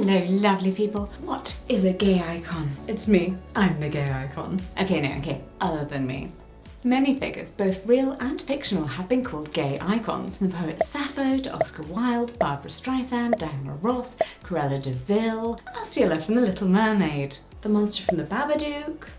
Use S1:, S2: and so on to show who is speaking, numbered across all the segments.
S1: Hello, lovely people. What is a gay icon?
S2: It's me. I'm the gay icon.
S1: Okay, other than me. Many figures, both real and fictional, have been called gay icons. From the poet Sappho to Oscar Wilde, Barbara Streisand, Diana Ross, Cruella de Vil, Ursula from The Little Mermaid, the monster from the Babadook.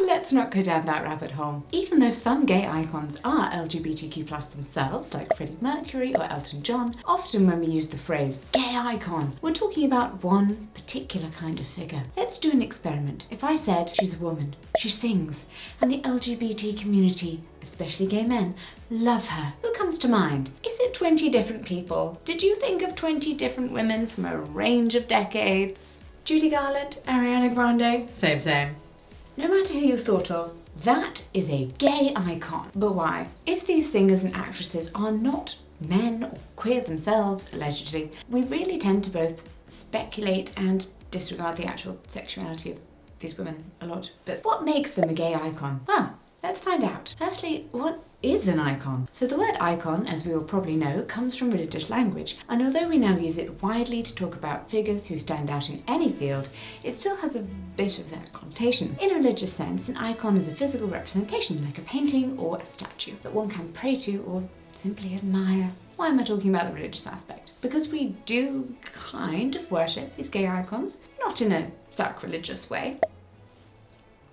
S1: Let's not go down that rabbit hole. Even though some gay icons are LGBTQ+ themselves, like Freddie Mercury or Elton John, often when we use the phrase gay icon, we're talking about one particular kind of figure. Let's do an experiment. If I said she's a woman, she sings, and the LGBT community, especially gay men, love her, who comes to mind? Is it 20 different people? Did you think of 20 different women from a range of decades? Judy Garland, Ariana Grande?
S2: Same.
S1: No matter who you thought of, that is a gay icon. But why? If these singers and actresses are not men or queer themselves, allegedly, we really tend to both speculate and disregard the actual sexuality of these women a lot. But what makes them a gay icon? Well, let's find out. Firstly, what is an icon? So the word icon, as we all probably know, comes from religious language, and although we now use it widely to talk about figures who stand out in any field, it still has a bit of that connotation. In a religious sense, an icon is a physical representation, like a painting or a statue, that one can pray to or simply admire. Why am I talking about the religious aspect? Because we do kind of worship these gay icons, not in a sacrilegious way,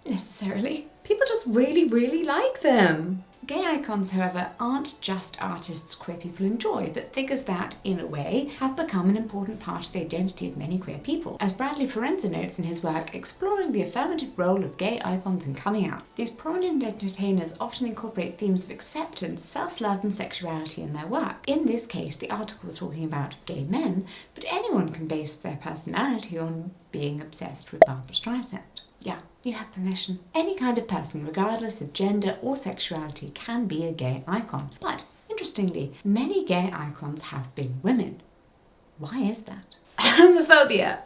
S1: necessarily.
S2: People just really like them.
S1: Gay icons, however, aren't just artists queer people enjoy, but figures that, in a way, have become an important part of the identity of many queer people. As Bradley Forenza notes in his work exploring the affirmative role of gay icons in coming out, these prominent entertainers often incorporate themes of acceptance, self-love and sexuality in their work. In this case, the article was talking about gay men, but anyone can base their personality on being obsessed with Barbara Streisand. Yeah, you have permission. Any kind of person, regardless of gender or sexuality, can be a gay icon. But, interestingly, many gay icons have been women. Why is that?
S2: Homophobia.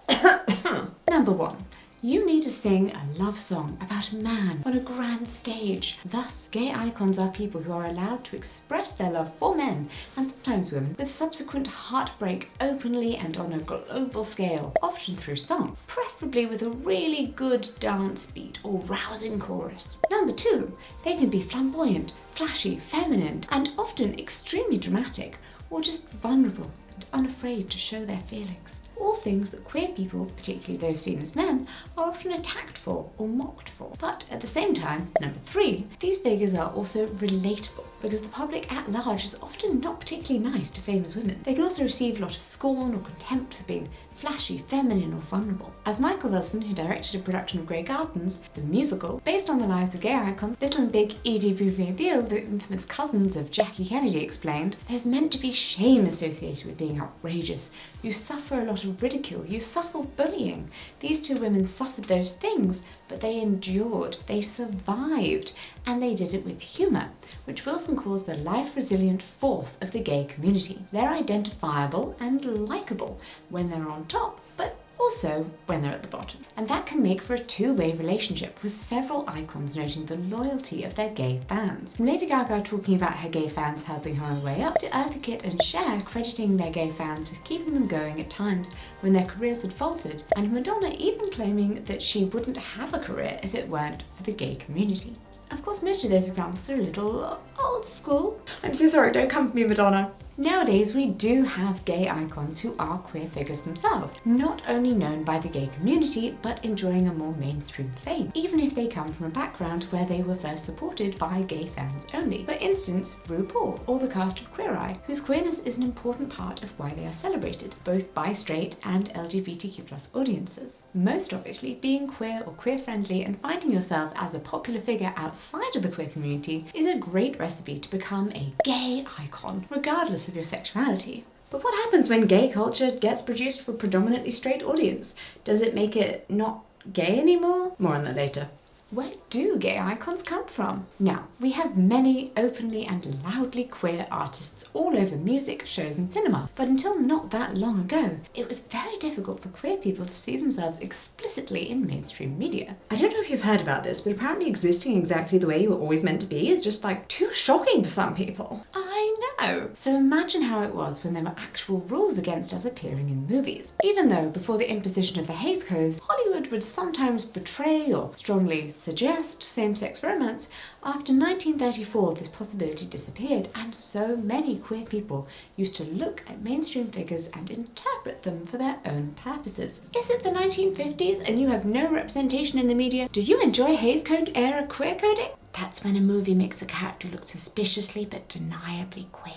S1: Number 1. You need to sing a love song about a man on a grand stage. Thus, gay icons are people who are allowed to express their love for men, and sometimes women, with subsequent heartbreak openly and on a global scale, often through song, preferably with a really good dance beat or rousing chorus. Number 2, they can be flamboyant, flashy, feminine, and often extremely dramatic, or just vulnerable and unafraid to show their feelings. All things that queer people, particularly those seen as men, are often attacked for or mocked for. But at the same time, number 3, these figures are also relatable, because the public at large is often not particularly nice to famous women. They can also receive a lot of scorn or contempt for being flashy, feminine or vulnerable. As Michael Wilson, who directed a production of Grey Gardens, the musical, based on the lives of gay icons, Little and Big Edie Bouvier-Beale, the infamous cousins of Jackie Kennedy, explained, there's meant to be shame associated with being outrageous. You suffer a lot of ridicule, you suffer bullying. These 2 women suffered those things, but they endured, they survived, and they did it with humour, which Wilson calls the life-resilient force of the gay community. They're identifiable and likeable when they're on top, but also when they're at the bottom. And that can make for a two-way relationship, with several icons noting the loyalty of their gay fans. From Lady Gaga talking about her gay fans helping her on the way up, to Eartha Kitt and Cher crediting their gay fans with keeping them going at times when their careers had faltered, and Madonna even claiming that she wouldn't have a career if it weren't for the gay community. Of course, most of those examples are a little old school.
S2: I'm so sorry, don't come for me, Madonna.
S1: Nowadays, we do have gay icons who are queer figures themselves, not only known by the gay community, but enjoying a more mainstream fame, even if they come from a background where they were first supported by gay fans only. For instance, RuPaul, or the cast of Queer Eye, whose queerness is an important part of why they are celebrated, both by straight and LGBTQ+ audiences. Most obviously, being queer or queer-friendly and finding yourself as a popular figure outside of the queer community is a great recipe to become a gay icon, regardless of your sexuality.
S2: But what happens when gay culture gets produced for a predominantly straight audience? Does it make it not gay anymore? More on that later.
S1: Where do gay icons come from? Now, we have many openly and loudly queer artists all over music, shows and cinema, but until not that long ago, it was very difficult for queer people to see themselves explicitly in mainstream media.
S2: I don't know if you've heard about this, but apparently existing exactly the way you were always meant to be is just like too shocking for some people.
S1: I No! So imagine how it was when there were actual rules against us appearing in movies. Even though before the imposition of the Hays Code, Hollywood would sometimes betray or strongly suggest same-sex romance, after 1934 this possibility disappeared and so many queer people used to look at mainstream figures and interpret them for their own purposes. Is it the 1950s and you have no representation in the media? Do you enjoy Hays Code era queer coding? That's when a movie makes a character look suspiciously but deniably queer.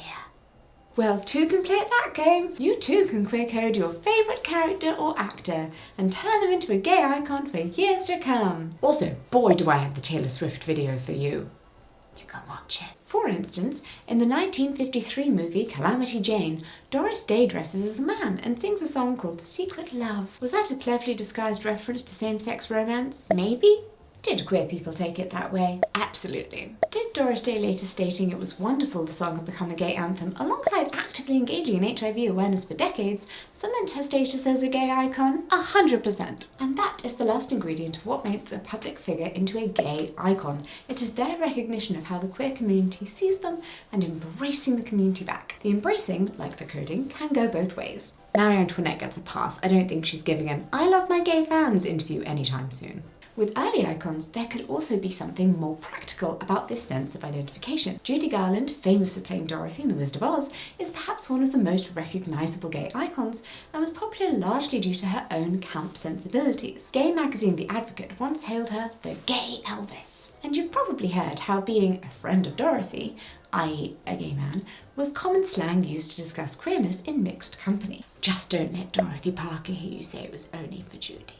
S1: Well, to complete that game, you too can queer code your favourite character or actor and turn them into a gay icon for years to come. Also, boy do I have the Taylor Swift video for you. You can watch it. For instance, in the 1953 movie Calamity Jane, Doris Day dresses as a man and sings a song called Secret Love. Was that a cleverly disguised reference to same-sex romance? Maybe? Did queer people take it that way? Absolutely. Did Doris Day later stating it was wonderful the song had become a gay anthem, alongside actively engaging in HIV awareness for decades, cement her status as a gay icon? 100%. And that is the last ingredient of what makes a public figure into a gay icon. It is their recognition of how the queer community sees them and embracing the community back. The embracing, like the coding, can go both ways. Marie Antoinette gets a pass. I don't think she's giving an I love my gay fans interview anytime soon. With early icons, there could also be something more practical about this sense of identification. Judy Garland, famous for playing Dorothy in The Wizard of Oz, is perhaps one of the most recognisable gay icons and was popular largely due to her own camp sensibilities. Gay magazine The Advocate once hailed her the gay Elvis. And you've probably heard how being a friend of Dorothy, i.e. a gay man, was common slang used to discuss queerness in mixed company. Just don't let Dorothy Parker hear you say it was only for Judy.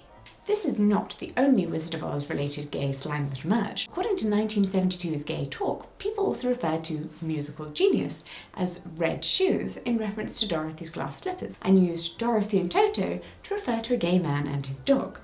S1: This is not the only Wizard of Oz related gay slang that emerged. According to 1972's Gay Talk, people also referred to musical genius as red shoes in reference to Dorothy's glass slippers, and used Dorothy and Toto to refer to a gay man and his dog.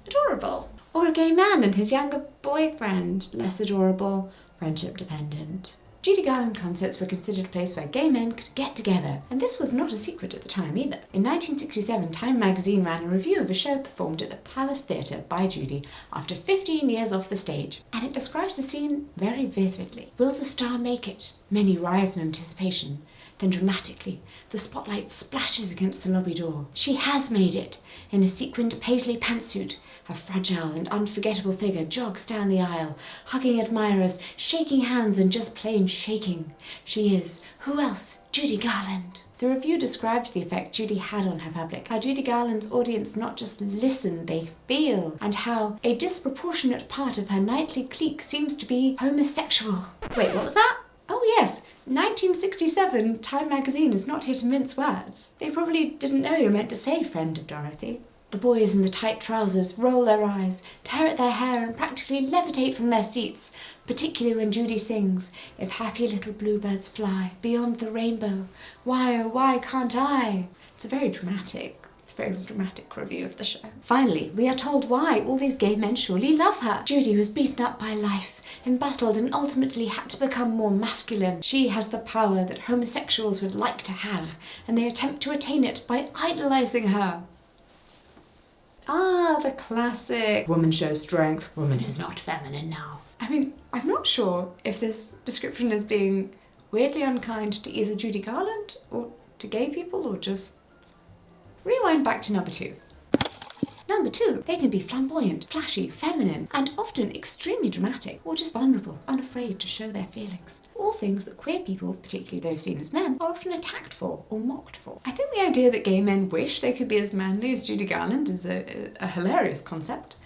S1: Adorable. Or a gay man and his younger boyfriend. Less adorable, friendship dependent. Judy Garland concerts were considered a place where gay men could get together, and this was not a secret at the time either. In 1967, Time magazine ran a review of a show performed at the Palace Theatre by Judy after 15 years off the stage, and it describes the scene very vividly. Will the star make it? Many rise in anticipation. Then dramatically, the spotlight splashes against the lobby door. She has made it! In a sequined paisley pantsuit, her fragile and unforgettable figure jogs down the aisle, hugging admirers, shaking hands and just plain shaking. She is, who else? Judy Garland. The review described the effect Judy had on her public, how Judy Garland's audience not just listen, they feel, and how a disproportionate part of her nightly clique seems to be homosexual. Wait, what was that? Oh yes, 1967, Time magazine is not here to mince words. They probably didn't know you meant to say friend of Dorothy. The boys in the tight trousers roll their eyes, tear at their hair and practically levitate from their seats, particularly when Judy sings, "If happy little bluebirds fly beyond the rainbow, why oh why can't I?" It's a very dramatic review of the show. Finally, we are told why all these gay men surely love her. Judy was beaten up by life, embattled and ultimately had to become more masculine. She has the power that homosexuals would like to have, and they attempt to attain it by idolising her. Ah, the classic woman shows strength, woman is not feminine now. I mean, I'm not sure if this description is being weirdly unkind to either Judy Garland or to gay people, or just rewind back to number 2. Number 2, they can be flamboyant, flashy, feminine, and often extremely dramatic, or just vulnerable, unafraid to show their feelings. All things that queer people, particularly those seen as men, are often attacked for or mocked for. I think the idea that gay men wish they could be as manly as Judy Garland is a hilarious concept.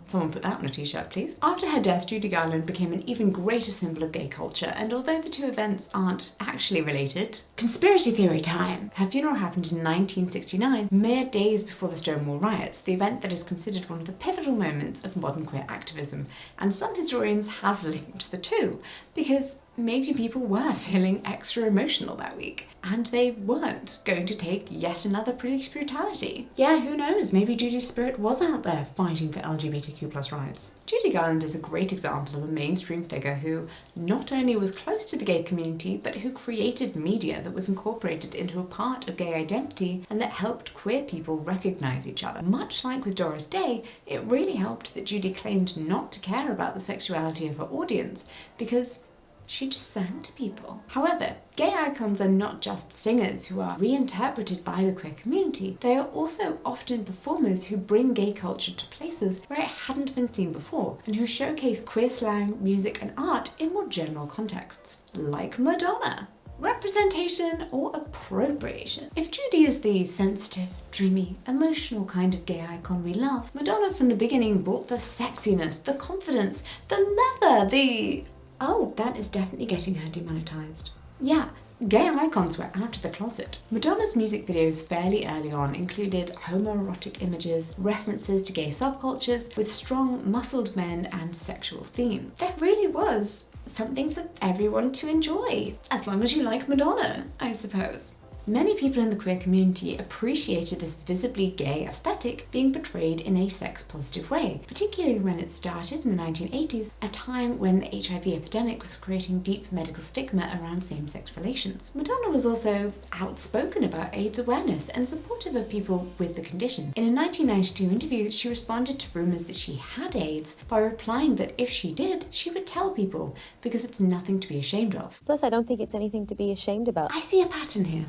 S1: Someone put that on a t-shirt, please. After her death, Judy Garland became an even greater symbol of gay culture, and although the two events aren't actually related, conspiracy theory time! Her funeral happened in 1969, mere days before the Stonewall riots, the event that is considered one of the pivotal moments of modern queer activism, and some historians have linked the two, because maybe people were feeling extra emotional that week, and they weren't going to take yet another police brutality. Yeah, who knows, maybe Judy's spirit was out there fighting for LGBTQ+ rights. Judy Garland is a great example of a mainstream figure who not only was close to the gay community, but who created media that was incorporated into a part of gay identity and that helped queer people recognise each other. Much like with Doris Day, it really helped that Judy claimed not to care about the sexuality of her audience, because She just sang to people. However, gay icons are not just singers who are reinterpreted by the queer community. They are also often performers who bring gay culture to places where it hadn't been seen before, and who showcase queer slang, music, and art in more general contexts, like Madonna. Representation or appropriation. If Judy is the sensitive, dreamy, emotional kind of gay icon we love, Madonna from the beginning brought the sexiness, the confidence, the leather, oh, that is definitely getting her demonetized. Yeah, gay icons were out of the closet. Madonna's music videos fairly early on included homoerotic images, references to gay subcultures, with strong, muscled men and sexual themes. There really was something for everyone to enjoy, as long as you like Madonna, I suppose. Many people in the queer community appreciated this visibly gay aesthetic being portrayed in a sex-positive way, particularly when it started in the 1980s, a time when the HIV epidemic was creating deep medical stigma around same-sex relations. Madonna was also outspoken about AIDS awareness and supportive of people with the condition. In a 1992 interview, she responded to rumours that she had AIDS by replying that if she did, she would tell people, because it's nothing to be ashamed of.
S3: Plus, I don't think it's anything to be ashamed about.
S1: I see a pattern here.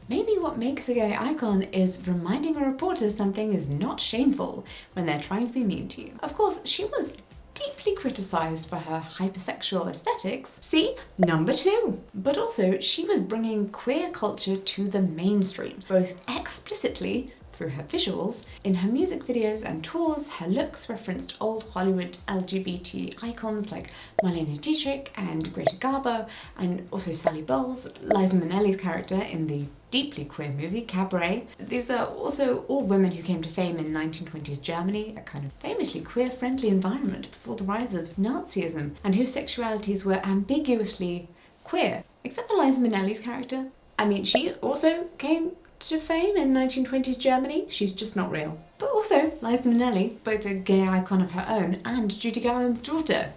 S1: Maybe what makes a gay icon is reminding a reporter something is not shameful when they're trying to be mean to you. Of course, she was deeply criticised for her hypersexual aesthetics. See, number 2. But also, she was bringing queer culture to the mainstream, both explicitly through her visuals. In her music videos and tours, her looks referenced old Hollywood LGBT icons like Marlene Dietrich and Greta Garbo, and also Sally Bowles, Liza Minnelli's character in the deeply queer movie Cabaret. These are also all women who came to fame in 1920s Germany, a kind of famously queer-friendly environment before the rise of Nazism, and whose sexualities were ambiguously queer, except for Liza Minnelli's character. I mean, she also came to fame in 1920s Germany. She's just not real. But also, Liza Minnelli, both a gay icon of her own and Judy Garland's daughter.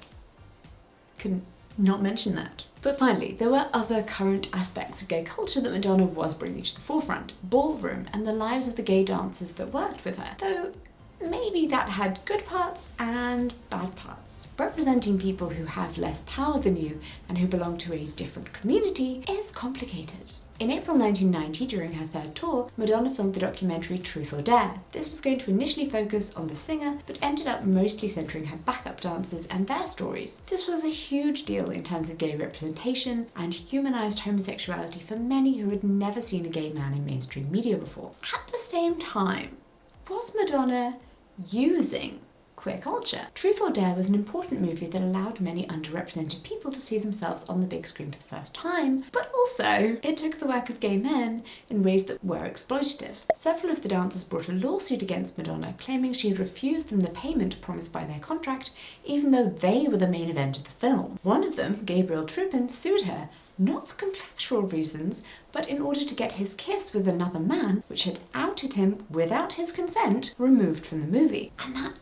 S1: Couldn't not mention that. But finally, there were other current aspects of gay culture that Madonna was bringing to the forefront. Ballroom and the lives of the gay dancers that worked with her. Though maybe that had good parts and bad parts. Representing people who have less power than you and who belong to a different community is complicated. In April 1990, during her third tour, Madonna filmed the documentary Truth or Dare. This was going to initially focus on the singer, but ended up mostly centering her backup dancers and their stories. This was a huge deal in terms of gay representation and humanized homosexuality for many who had never seen a gay man in mainstream media before. At the same time, was Madonna using queer culture? Truth or Dare was an important movie that allowed many underrepresented people to see themselves on the big screen for the first time, but also it took the work of gay men in ways that were exploitative. Several of the dancers brought a lawsuit against Madonna, claiming she had refused them the payment promised by their contract, even though they were the main event of the film. One of them, Gabriel Trupin, sued her, not for contractual reasons, but in order to get his kiss with another man, which had outed him without his consent, removed from the movie. And that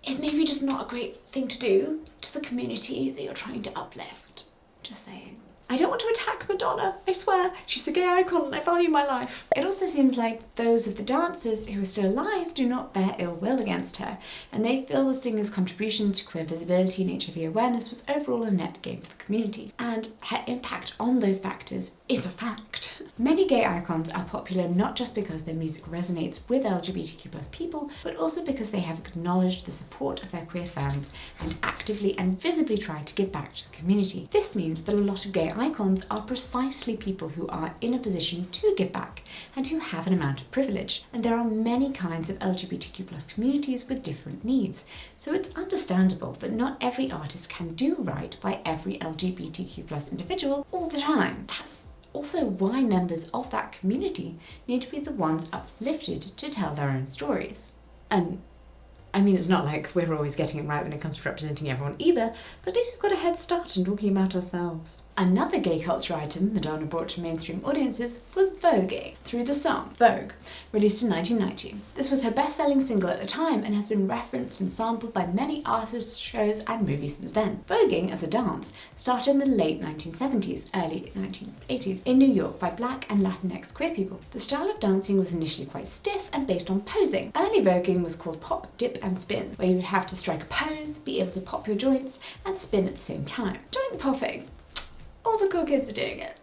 S1: is maybe just not a great thing to do to the community that you're trying to uplift. Just saying. I don't want to attack Madonna, I swear. She's the gay icon and I value my life. It also seems like those of the dancers who are still alive do not bear ill will against her, and they feel the singer's contribution to queer visibility and HIV awareness was overall a net gain for the community, and her impact on those factors is a fact. Many gay icons are popular not just because their music resonates with LGBTQ+ people, but also because they have acknowledged the support of their queer fans and actively and visibly tried to give back to the community. This means that a lot of gay icons are precisely people who are in a position to give back and who have an amount of privilege. And there are many kinds of LGBTQ+ communities with different needs, so it's understandable that not every artist can do right by every LGBTQ+ individual all the time. That's also why members of that community need to be the ones uplifted to tell their own stories. And I mean, it's not like we're always getting it right when it comes to representing everyone either, but at least we've got a head start in talking about ourselves. Another gay culture item Madonna brought to mainstream audiences was voguing, through the song Vogue, released in 1990. This was her best-selling single at the time and has been referenced and sampled by many artists, shows and movies since then. Voguing as a dance started in the late 1970s, early 1980s in New York by Black and Latinx queer people. The style of dancing was initially quite stiff and based on posing. Early voguing was called pop, dip and spin, where you would have to strike a pose, be able to pop your joints and spin at the same time. Joint popping. All the cool kids are doing it.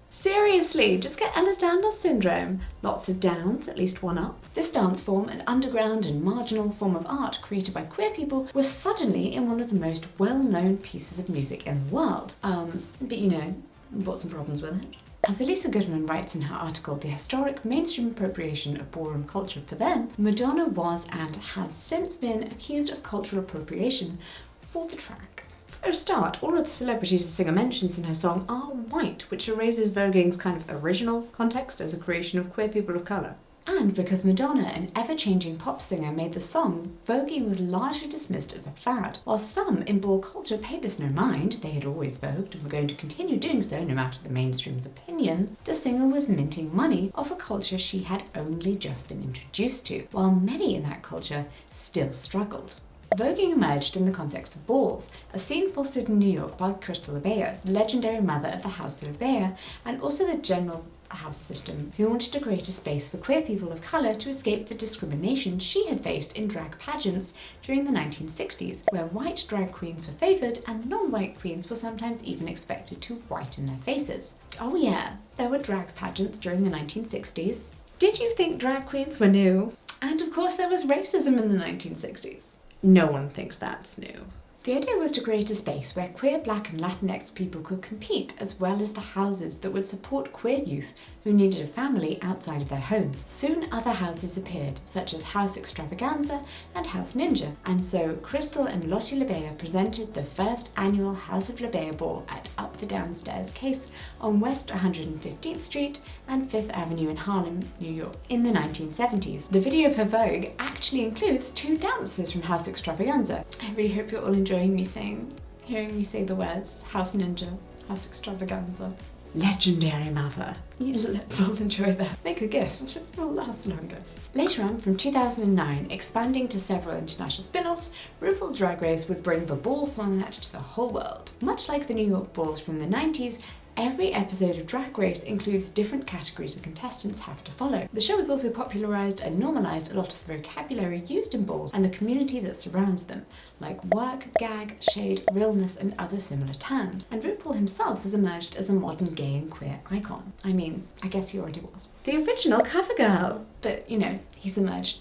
S1: Seriously, just get Ehlers-Danlos syndrome. Lots of downs, at least one up. This dance form, an underground and marginal form of art created by queer people, was suddenly in one of the most well-known pieces of music in the world. But you know, brought some problems with it. As Elisa Goodman writes in her article, The Historic Mainstream Appropriation of Ballroom Culture for Them, Madonna was and has since been accused of cultural appropriation for the track. For a start, all of the celebrities the singer mentions in her song are white, which erases voguing's kind of original context as a creation of queer people of colour. And because Madonna, an ever-changing pop singer, made the song, voguing was largely dismissed as a fad. While some in ball culture paid this no mind, they had always vogued and were going to continue doing so no matter the mainstream's opinion, the singer was minting money off a culture she had only just been introduced to, while many in that culture still struggled. Voguing emerged in the context of balls, a scene fostered in New York by Crystal Abaya, the legendary mother of the House of Abaya, and also the general house system, who wanted to create a space for queer people of colour to escape the discrimination she had faced in drag pageants during the 1960s, where white drag queens were favoured and non-white queens were sometimes even expected to whiten their faces. Oh yeah, there were drag pageants during the 1960s. Did you think drag queens were new? And of course there was racism in the 1960s. No one thinks that's new. The idea was to create a space where queer, black and Latinx people could compete, as well as the houses that would support queer youth who needed a family outside of their homes. Soon other houses appeared, such as House Extravaganza and House Ninja, and so Crystal and Lottie LaBea presented the first annual House of LaBea Ball at Up the Downstairs Case on West 115th Street and 5th Avenue in Harlem, New York, in the 1970s. The video for Vogue actually includes 2 dancers from House Extravaganza. I really hope you're all enjoying hearing me say the words House Ninja, House Extravaganza. Legendary mother. Let's all enjoy that. Make a gift, it'll last longer. Later on, from 2009, expanding to several international spin-offs, RuPaul's Drag Race would bring the ball format to the whole world. Much like the New York balls from the 90s, every episode of Drag Race includes different categories the contestants have to follow. The show has also popularised and normalised a lot of the vocabulary used in balls and the community that surrounds them, like work, gag, shade, realness and other similar terms. And RuPaul himself has emerged as a modern gay and queer icon. I mean, I guess he already was. The original cover girl! But, you know, he's emerged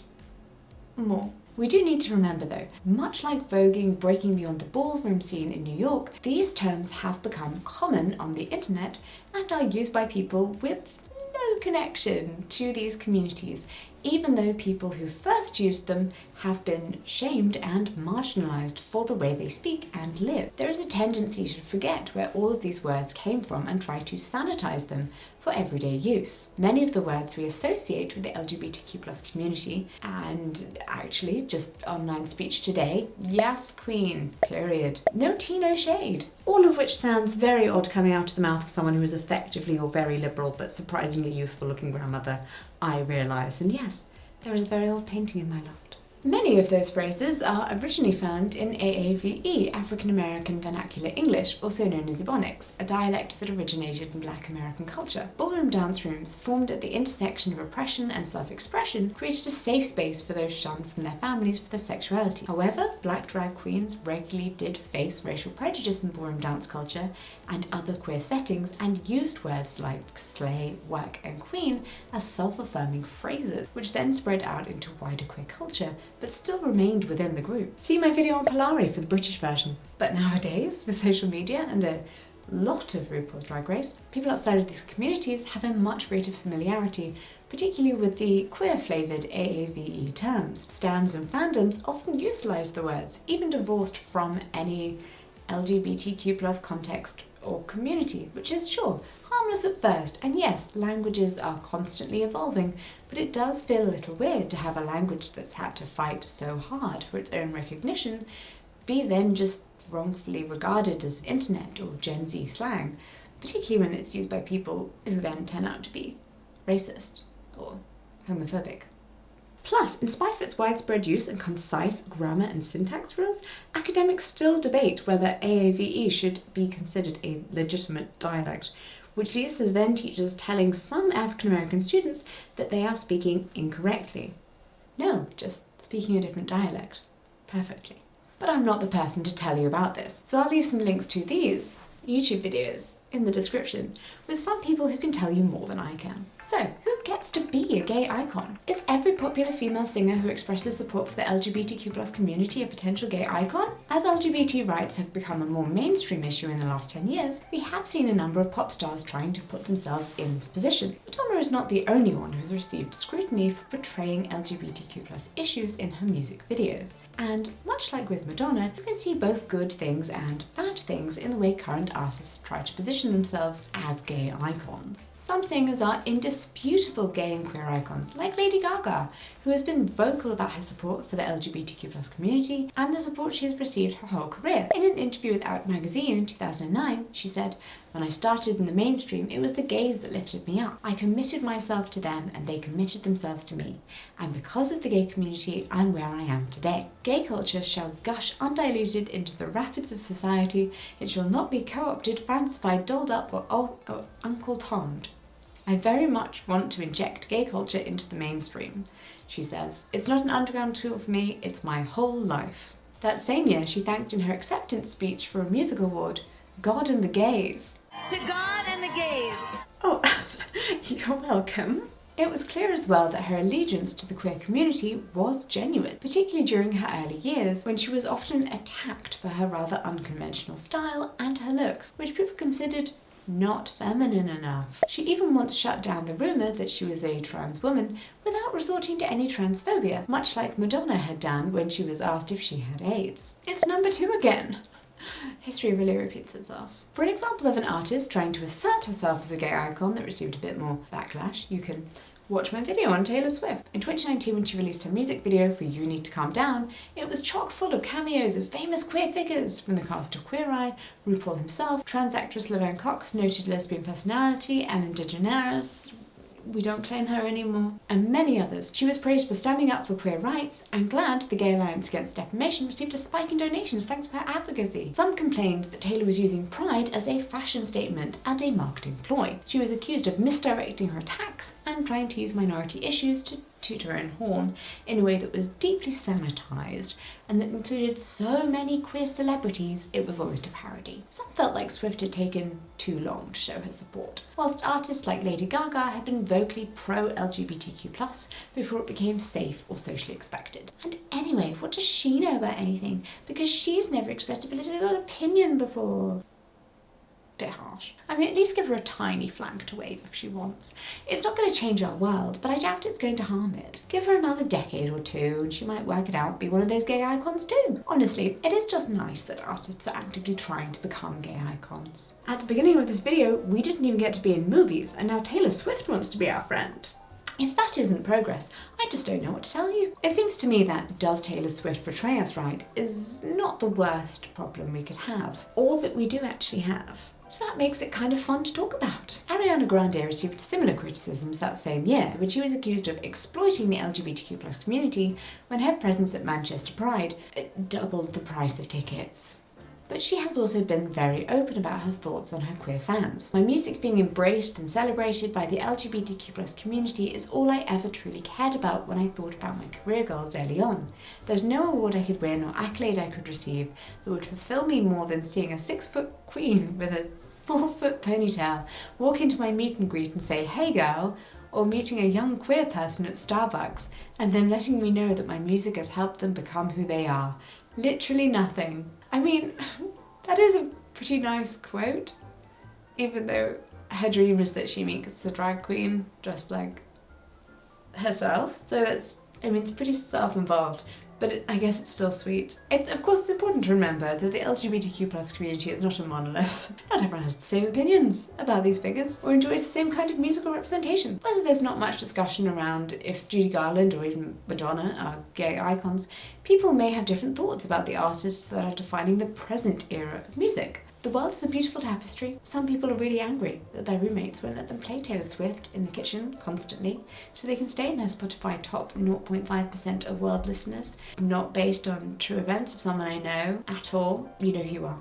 S1: more. We do need to remember though, much like voguing breaking beyond the ballroom scene in New York, these terms have become common on the internet and are used by people with no connection to these communities, even though people who first used them have been shamed and marginalised for the way they speak and live. There is a tendency to forget where all of these words came from and try to sanitise them for everyday use. Many of the words we associate with the LGBTQ+ community, and actually just online speech today, yes queen, period. No tea, no shade. All of which sounds very odd coming out of the mouth of someone who is effectively or very liberal but surprisingly youthful looking grandmother, I realise. And yes, there is a very old painting in my loft. Many of those phrases are originally found in AAVE, African American Vernacular English, also known as Ebonics, a dialect that originated in Black American culture. Ballroom dance rooms, formed at the intersection of oppression and self-expression, created a safe space for those shunned from their families for their sexuality. However, black drag queens regularly did face racial prejudice in ballroom dance culture and other queer settings, and used words like slay, work, and queen as self-affirming phrases, which then spread out into wider queer culture, but still remained within the group. See my video on Polari for the British version. But nowadays, with social media and a lot of RuPaul's Drag Race, people outside of these communities have a much greater familiarity, particularly with the queer-flavoured AAVE terms. Stans and fandoms often utilise the words, even divorced from any LGBTQ+ context or community, which is sure, harmless at first, and yes, languages are constantly evolving, but it does feel a little weird to have a language that's had to fight so hard for its own recognition be then just wrongfully regarded as internet or Gen Z slang, particularly when it's used by people who then turn out to be racist or homophobic. Plus, in spite of its widespread use and concise grammar and syntax rules, academics still debate whether AAVE should be considered a legitimate dialect, which leads to then teachers telling some African American students that they are speaking incorrectly. No, just speaking a different dialect. Perfectly. But I'm not the person to tell you about this, so I'll leave some links to these YouTube videos in the description, with some people who can tell you more than I can. So, who gets to be a gay icon? Is every popular female singer who expresses support for the LGBTQ+ community a potential gay icon? As LGBT rights have become a more mainstream issue in the last 10 years, we have seen a number of pop stars trying to put themselves in this position. Madonna is not the only one who's received scrutiny for portraying LGBTQ+ issues in her music videos. And much like with Madonna, you can see both good things and bad things in the way current artists try to position themselves as gay icons. Some singers are indisputable gay and queer icons, like Lady Gaga, who has been vocal about her support for the LGBTQ+ community and the support she has received her whole career. In an interview with Out magazine in 2009, she said, "When I started in the mainstream, it was the gays that lifted me up. I committed myself to them and they committed themselves to me. And because of the gay community, I'm where I am today. Gay culture shall gush undiluted into the rapids of society. It shall not be co-opted, fancified, dolled up, or Uncle Tommed. I very much want to inject gay culture into the mainstream," she says. "It's not an underground tool for me, it's my whole life." That same year, she thanked in her acceptance speech for a music award, God and the gays.
S4: To God and the gays.
S1: Oh, you're welcome. It was clear as well that her allegiance to the queer community was genuine, particularly during her early years, when she was often attacked for her rather unconventional style and her looks, which people considered not feminine enough. She even once shut down the rumour that she was a trans woman without resorting to any transphobia, much like Madonna had done when she was asked if she had AIDS. It's number 2 again. History really repeats itself. For an example of an artist trying to assert herself as a gay icon that received a bit more backlash, you can watch my video on Taylor Swift. In 2019, when she released her music video for You Need to Calm Down, it was chock full of cameos of famous queer figures from the cast of Queer Eye, RuPaul himself, trans actress Laverne Cox, noted lesbian personality Ellen DeGeneres, we don't claim her anymore, and many others. She was praised for standing up for queer rights, and glad the Gay Alliance Against Defamation received a spike in donations thanks to her advocacy. Some complained that Taylor was using pride as a fashion statement and a marketing ploy. She was accused of misdirecting her attacks and trying to use minority issues to toot her own horn in a way that was deeply sanitized and that included so many queer celebrities it was almost a parody. Some felt like Swift had taken too long to show her support, whilst artists like Lady Gaga had been vocally pro-LGBTQ+ before it became safe or socially expected. And anyway, what does she know about anything? Because she's never expressed a political opinion before. Bit harsh. I mean, at least give her a tiny flag to wave if she wants. It's not going to change our world, but I doubt it's going to harm it. Give her another decade or two and she might work it out, be one of those gay icons too. Honestly, it is just nice that artists are actively trying to become gay icons. At the beginning of this video, we didn't even get to be in movies, and now Taylor Swift wants to be our friend. If that isn't progress, I just don't know what to tell you. It seems to me that does Taylor Swift portray us right is not the worst problem we could have, or that we do actually have. So that makes it kind of fun to talk about. Ariana Grande received similar criticisms that same year when she was accused of exploiting the LGBTQ+ community when her presence at Manchester Pride doubled the price of tickets. But she has also been very open about her thoughts on her queer fans. "My music being embraced and celebrated by the LGBTQ+ community is all I ever truly cared about when I thought about my career goals early on. There's no award I could win or accolade I could receive that would fulfill me more than seeing a 6-foot queen with a 4-foot ponytail walk into my meet and greet and say, 'Hey girl,' or meeting a young queer person at Starbucks and then letting me know that my music has helped them become who they are. Literally nothing." I mean, that is a pretty nice quote, even though her dream is that she meets a drag queen just like herself. So that's, I mean, it's pretty self-involved, but I guess it's still sweet. Of course, it's important to remember that the LGBTQ+ community is not a monolith. Not everyone has the same opinions about these figures or enjoys the same kind of musical representation. Whether there's not much discussion around if Judy Garland or even Madonna are gay icons, people may have different thoughts about the artists that are defining the present era of music. The world is a beautiful tapestry. Some people are really angry that their roommates won't let them play Taylor Swift in the kitchen constantly, so they can stay in their Spotify top 0.5% of world listeners, not based on true events of someone I know at all. You know who you are.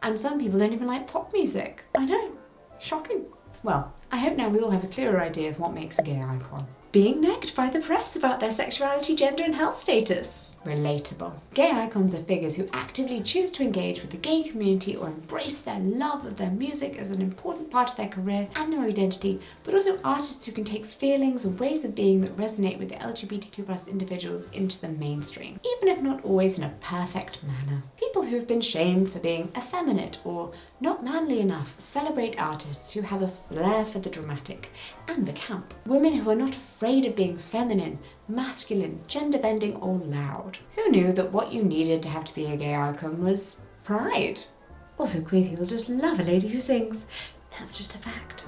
S1: And some people don't even like pop music. I know. Shocking. Well, I hope now we all have a clearer idea of what makes a gay icon.
S2: being negged by the press about their sexuality, gender, and health status.
S1: Relatable. Gay icons are figures who actively choose to engage with the gay community or embrace their love of their music as an important part of their career and their identity, but also artists who can take feelings and ways of being that resonate with the LGBTQ+ individuals into the mainstream, even if not always in a perfect manner. People who have been shamed for being effeminate or not manly enough celebrate artists who have a flair for the dramatic and the camp. Women who are not afraid of being feminine, masculine, gender-bending or loud. Who knew that what you needed to have to be a gay icon was pride? Also, queer people just love a lady who sings. That's just a fact.